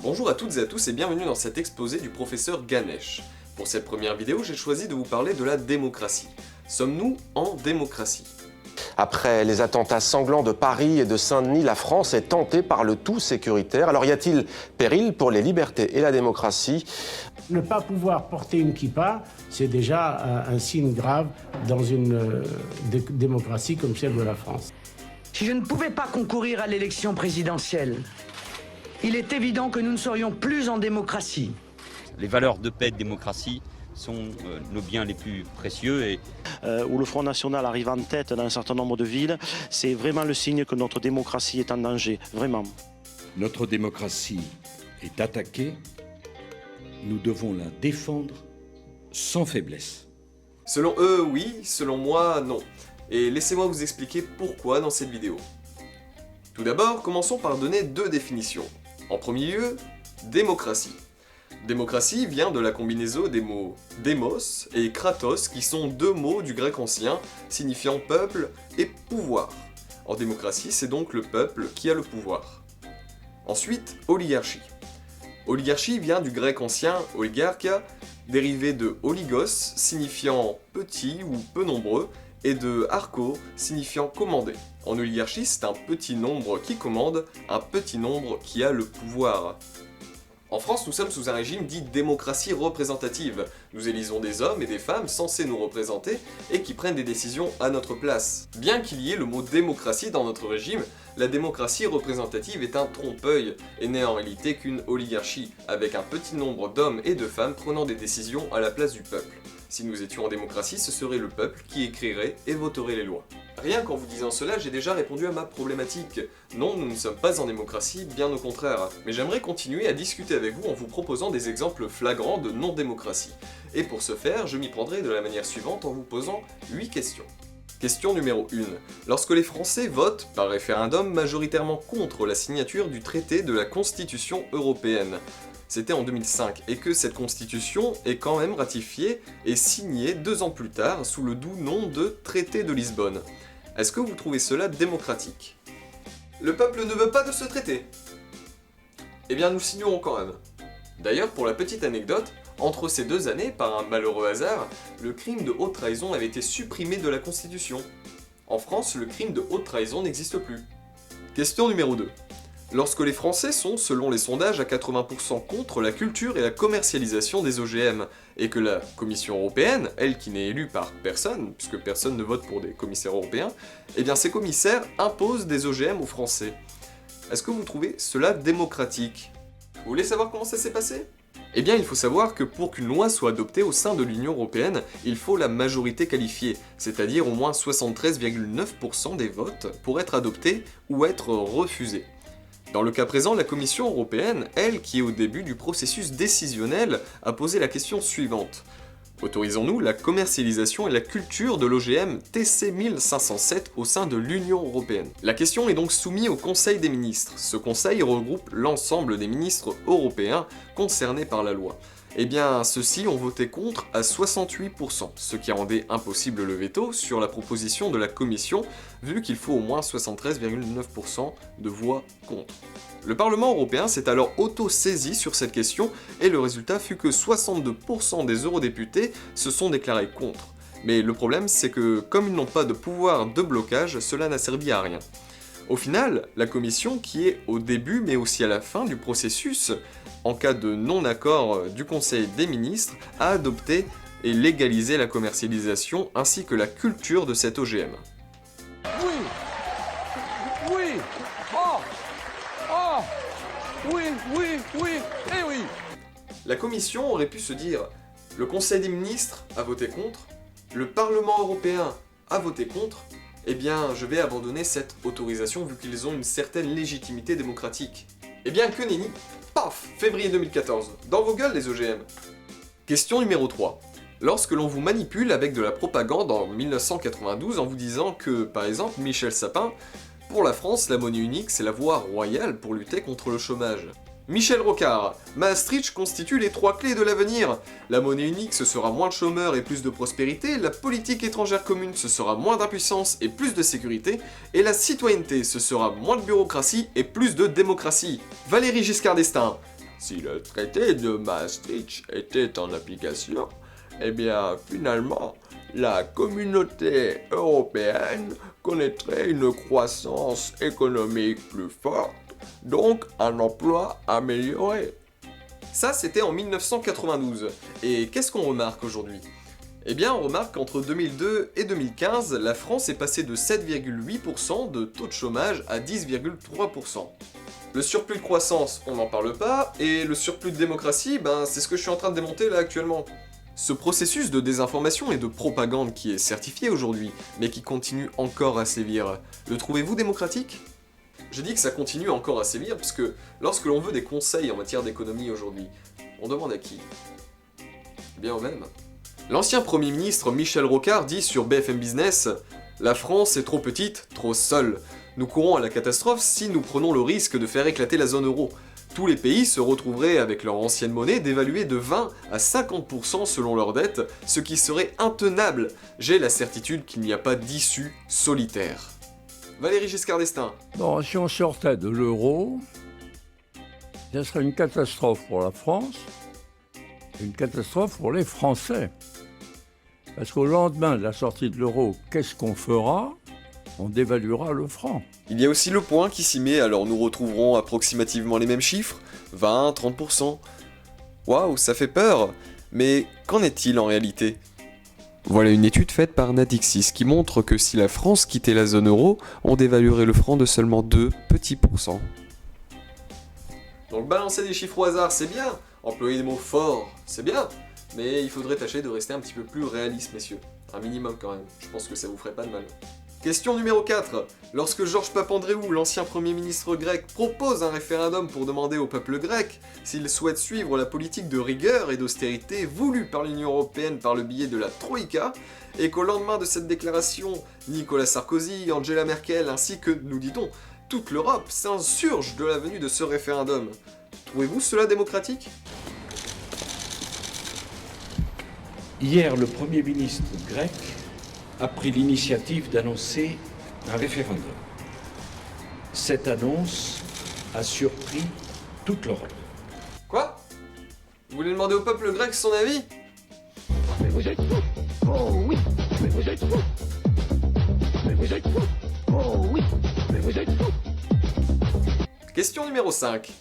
Bonjour à toutes et à tous et bienvenue dans cet exposé du professeur Ganesh. Pour cette première vidéo, j'ai choisi de vous parler de la démocratie. Sommes-nous en démocratie? Après les attentats sanglants de Paris et de Saint-Denis, la France est tentée par le tout sécuritaire. Alors y a-t-il péril pour les libertés et la démocratie? Ne pas pouvoir porter une kippa, c'est déjà un signe grave dans une démocratie comme celle de la France. Si je ne pouvais pas concourir à l'élection présidentielle, il est évident que nous ne serions plus en démocratie. Les valeurs de paix et de démocratie sont nos biens les plus précieux. Et où le Front National arrive en tête dans un certain nombre de villes, c'est vraiment le signe que notre démocratie est en danger, vraiment. Notre démocratie est attaquée, nous devons la défendre sans faiblesse. Selon eux, oui, selon moi, non. Et laissez-moi vous expliquer pourquoi dans cette vidéo. Tout d'abord, commençons par donner deux définitions. En premier lieu, démocratie. Démocratie vient de la combinaison des mots démos et kratos, qui sont deux mots du grec ancien signifiant peuple et pouvoir. En démocratie, c'est donc le peuple qui a le pouvoir. Ensuite, oligarchie. Oligarchie vient du grec ancien oligarcha, dérivé de oligos, signifiant petit ou peu nombreux, et de archo, signifiant commander. En oligarchie, c'est un petit nombre qui commande, un petit nombre qui a le pouvoir. En France, nous sommes sous un régime dit démocratie représentative. Nous élisons des hommes et des femmes censés nous représenter et qui prennent des décisions à notre place. Bien qu'il y ait le mot démocratie dans notre régime, la démocratie représentative est un trompe-l'œil et n'est en réalité qu'une oligarchie, avec un petit nombre d'hommes et de femmes prenant des décisions à la place du peuple. Si nous étions en démocratie, ce serait le peuple qui écrirait et voterait les lois. Rien qu'en vous disant cela, j'ai déjà répondu à ma problématique. Non, nous ne sommes pas en démocratie, bien au contraire. Mais j'aimerais continuer à discuter avec vous en vous proposant des exemples flagrants de non-démocratie. Et pour ce faire, je m'y prendrai de la manière suivante en vous posant 8 questions. Question numéro 1. Lorsque les Français votent, par référendum, majoritairement contre la signature du traité de la Constitution européenne, c'était en 2005, et que cette constitution est quand même ratifiée et signée 2 ans plus tard sous le doux nom de Traité de Lisbonne. Est-ce que vous trouvez cela démocratique? Le peuple ne veut pas de ce traité. Eh bien nous signerons quand même. D'ailleurs, pour la petite anecdote, entre ces 2 années, par un malheureux hasard, le crime de haute trahison avait été supprimé de la Constitution. En France, le crime de haute trahison n'existe plus. Question numéro 2. Lorsque les Français sont, selon les sondages, à 80% contre la culture et la commercialisation des OGM, et que la Commission européenne, elle qui n'est élue par personne, puisque personne ne vote pour des commissaires européens, eh bien ces commissaires imposent des OGM aux Français. Est-ce que vous trouvez cela démocratique? Vous voulez savoir comment ça s'est passé? Eh bien, il faut savoir que pour qu'une loi soit adoptée au sein de l'Union européenne, il faut la majorité qualifiée, c'est-à-dire au moins 73,9% des votes pour être adoptée ou être refusée. Dans le cas présent, la Commission européenne, elle qui est au début du processus décisionnel, a posé la question suivante. Autorisons-nous la commercialisation et la culture de l'OGM TC 1507 au sein de l'Union européenne? La question est donc soumise au Conseil des ministres. Ce conseil regroupe l'ensemble des ministres européens concernés par la loi. Eh bien, ceux-ci ont voté contre à 68%, ce qui rendait impossible le veto sur la proposition de la Commission, vu qu'il faut au moins 73,9% de voix contre. Le Parlement européen s'est alors auto-saisi sur cette question, et le résultat fut que 62% des eurodéputés se sont déclarés contre. Mais le problème, c'est que, comme ils n'ont pas de pouvoir de blocage, cela n'a servi à rien. Au final, la Commission, qui est au début mais aussi à la fin du processus, en cas de non-accord du Conseil des ministres, a adopté et légalisé la commercialisation ainsi que la culture de cet OGM. Oui. Oui. Oh. Oh. Oui, oui, oui, et oui. La Commission aurait pu se dire, le Conseil des ministres a voté contre, le Parlement européen a voté contre, eh bien, je vais abandonner cette autorisation vu qu'ils ont une certaine légitimité démocratique. Eh bien, que nenni, paf, février 2014, dans vos gueules les OGM. Question numéro 3. Lorsque l'on vous manipule avec de la propagande en 1992 en vous disant que, par exemple, Michel Sapin, pour la France, la monnaie unique, c'est la voie royale pour lutter contre le chômage. Michel Rocard, Maastricht constitue les 3 clés de l'avenir. La monnaie unique, ce sera moins de chômeurs et plus de prospérité, la politique étrangère commune, ce sera moins d'impuissance et plus de sécurité, et la citoyenneté, ce sera moins de bureaucratie et plus de démocratie. Valéry Giscard d'Estaing, si le traité de Maastricht était en application, eh bien finalement, la communauté européenne connaîtrait une croissance économique plus forte, donc un emploi amélioré. Ça, c'était en 1992. Et qu'est-ce qu'on remarque aujourd'hui ? Eh bien, on remarque qu'entre 2002 et 2015, la France est passée de 7,8% de taux de chômage à 10,3%. Le surplus de croissance, on n'en parle pas, et le surplus de démocratie, c'est ce que je suis en train de démonter là actuellement. Ce processus de désinformation et de propagande qui est certifié aujourd'hui, mais qui continue encore à sévir, le trouvez-vous démocratique ? Je dis que ça continue encore à sévir parce que lorsque l'on veut des conseils en matière d'économie aujourd'hui, on demande à qui ? Eh bien au même. L'ancien Premier ministre Michel Rocard dit sur BFM Business « La France est trop petite, trop seule. Nous courons à la catastrophe si nous prenons le risque de faire éclater la zone euro. Tous les pays se retrouveraient avec leur ancienne monnaie dévaluée de 20 à 50% selon leur dette, ce qui serait intenable. J'ai la certitude qu'il n'y a pas d'issue solitaire. » Valéry Giscard d'Estaing. Bon, si on sortait de l'euro, ce serait une catastrophe pour la France, une catastrophe pour les Français. Parce qu'au lendemain de la sortie de l'euro, qu'est-ce qu'on fera ? On dévaluera le franc. Il y a aussi le point qui s'y met, alors nous retrouverons approximativement les mêmes chiffres, 20, 30%. Waouh, ça fait peur. Mais qu'en est-il en réalité ? Voilà une étude faite par Natixis qui montre que si la France quittait la zone euro, on dévaluerait le franc de seulement 2 petits pourcents. Donc balancer des chiffres au hasard, c'est bien. Employer des mots forts, c'est bien. Mais il faudrait tâcher de rester un petit peu plus réaliste, messieurs. Un minimum quand même, je pense que ça vous ferait pas de mal. Question numéro 4. Lorsque Georges Papandréou, l'ancien Premier ministre grec, propose un référendum pour demander au peuple grec s'il souhaite suivre la politique de rigueur et d'austérité voulue par l'Union Européenne par le biais de la Troïka, et qu'au lendemain de cette déclaration, Nicolas Sarkozy, Angela Merkel ainsi que, nous dit-on, toute l'Europe s'insurge de la venue de ce référendum, trouvez-vous cela démocratique ? Hier, le Premier ministre grec a pris l'initiative d'annoncer un référendum. Cette annonce a surpris toute l'Europe. Quoi ? Vous voulez demander au peuple grec son avis ? Mais vous êtes fous. Oh oui, mais vous êtes fous. Mais vous êtes fous. Oh oui, mais vous êtes fous. Question numéro 5.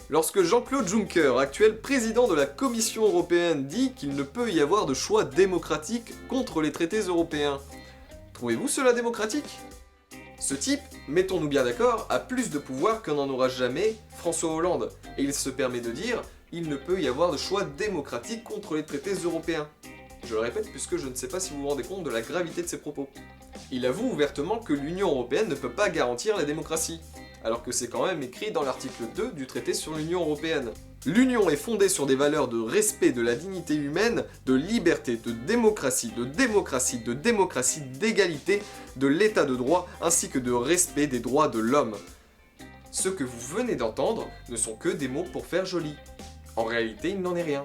Lorsque Jean-Claude Juncker, actuel président de la Commission européenne, dit qu'il ne peut y avoir de choix démocratique contre les traités européens, trouvez-vous cela démocratique ? Ce type, mettons-nous bien d'accord, a plus de pouvoir qu'en n'en aura jamais François Hollande, et il se permet de dire « il ne peut y avoir de choix démocratique contre les traités européens ». Je le répète puisque je ne sais pas si vous vous rendez compte de la gravité de ses propos. Il avoue ouvertement que l'Union européenne ne peut pas garantir la démocratie, alors que c'est quand même écrit dans l'article 2 du traité sur l'Union européenne. L'Union est fondée sur des valeurs de respect de la dignité humaine, de liberté, de démocratie, d'égalité, de l'état de droit, ainsi que de respect des droits de l'homme. Ce que vous venez d'entendre ne sont que des mots pour faire joli. En réalité, il n'en est rien.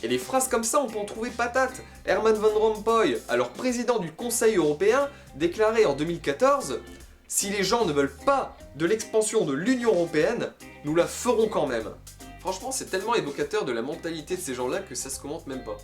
Et les phrases comme ça, on peut en trouver patate. Herman Van Rompuy, alors président du Conseil européen, déclarait en 2014 « Si les gens ne veulent pas de l'expansion de l'Union européenne, nous la ferons quand même ». Franchement, c'est tellement évocateur de la mentalité de ces gens-là que ça se commente même pas.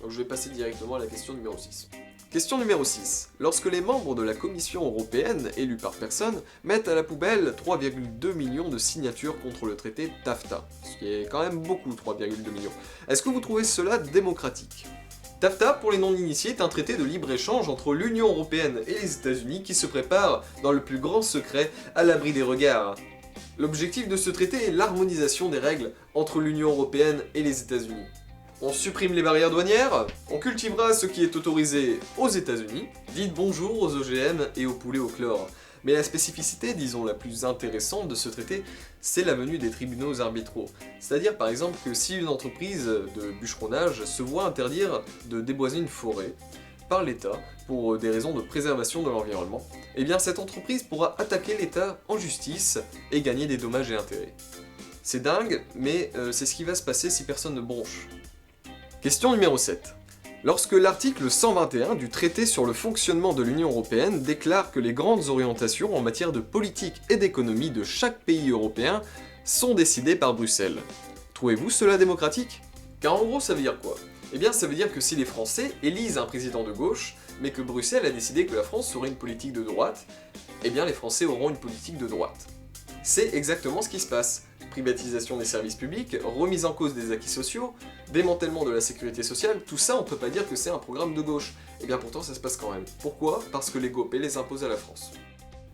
Donc je vais passer directement à la question numéro 6. Question numéro 6. Lorsque les membres de la Commission européenne, élus par personne, mettent à la poubelle 3,2 millions de signatures contre le traité TAFTA, ce qui est quand même beaucoup, 3,2 millions, est-ce que vous trouvez cela démocratique ? TAFTA, pour les non-initiés, est un traité de libre-échange entre l'Union européenne et les États-Unis qui se prépare, dans le plus grand secret, à l'abri des regards. L'objectif de ce traité est l'harmonisation des règles entre l'Union européenne et les États-Unis. On supprime les barrières douanières, on cultivera ce qui est autorisé aux États-Unis, dites bonjour aux OGM et aux poulets au chlore. Mais la spécificité, disons la plus intéressante de ce traité, c'est la venue des tribunaux arbitraux. C'est-à-dire par exemple que si une entreprise de bûcheronnage se voit interdire de déboiser une forêt par l'État pour des raisons de préservation de l'environnement, eh bien cette entreprise pourra attaquer l'État en justice et gagner des dommages et intérêts. C'est dingue, mais c'est ce qui va se passer si personne ne bronche. Question numéro 7. Lorsque l'article 121 du traité sur le fonctionnement de l'Union européenne déclare que les grandes orientations en matière de politique et d'économie de chaque pays européen sont décidées par Bruxelles, Trouvez-vous cela démocratique? Car en gros, ça veut dire quoi? Eh bien, ça veut dire que si les Français élisent un président de gauche, mais que Bruxelles a décidé que la France aurait une politique de droite, eh bien les Français auront une politique de droite. C'est exactement ce qui se passe. Privatisation des services publics, remise en cause des acquis sociaux, démantèlement de la sécurité sociale, tout ça on peut pas dire que c'est un programme de gauche. Et bien pourtant ça se passe quand même. Pourquoi? Parce que les GOPÉ les imposent à la France.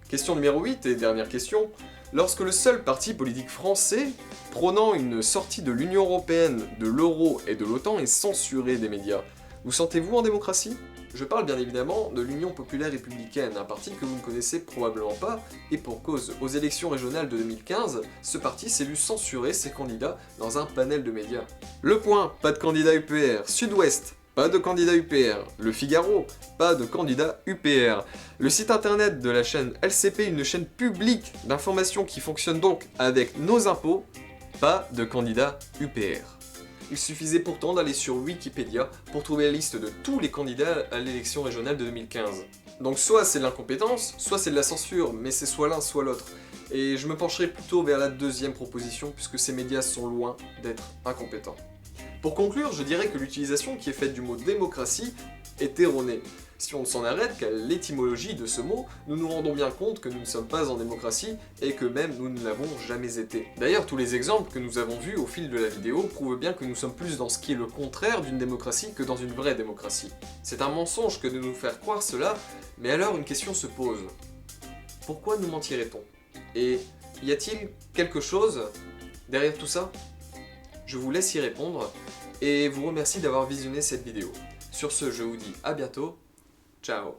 Question numéro 8 et dernière question. Lorsque le seul parti politique français, prônant une sortie de l'Union Européenne, de l'euro et de l'OTAN est censuré des médias, vous sentez-vous en démocratie? Je parle bien évidemment de l'Union Populaire Républicaine, un parti que vous ne connaissez probablement pas, et pour cause, aux élections régionales de 2015, ce parti s'est vu censurer ses candidats dans un panel de médias. Le Point, pas de candidat UPR. Sud-Ouest, pas de candidat UPR. Le Figaro, pas de candidat UPR. Le site internet de la chaîne LCP, une chaîne publique d'information qui fonctionne donc avec nos impôts, pas de candidat UPR. Il suffisait pourtant d'aller sur Wikipédia pour trouver la liste de tous les candidats à l'élection régionale de 2015. Donc soit c'est de l'incompétence, soit c'est de la censure, mais c'est soit l'un soit l'autre. Et je me pencherai plutôt vers la deuxième proposition, puisque ces médias sont loin d'être incompétents. Pour conclure, je dirais que l'utilisation qui est faite du mot démocratie est erronée. Si on s'en arrête qu'à l'étymologie de ce mot, nous nous rendons bien compte que nous ne sommes pas en démocratie et que même nous ne l'avons jamais été. D'ailleurs, tous les exemples que nous avons vus au fil de la vidéo prouvent bien que nous sommes plus dans ce qui est le contraire d'une démocratie que dans une vraie démocratie. C'est un mensonge que de nous faire croire cela, mais alors une question se pose. Pourquoi nous mentirait-on? Et y a-t-il quelque chose derrière tout ça? Je vous laisse y répondre et vous remercie d'avoir visionné cette vidéo. Sur ce, je vous dis à bientôt. Ciao.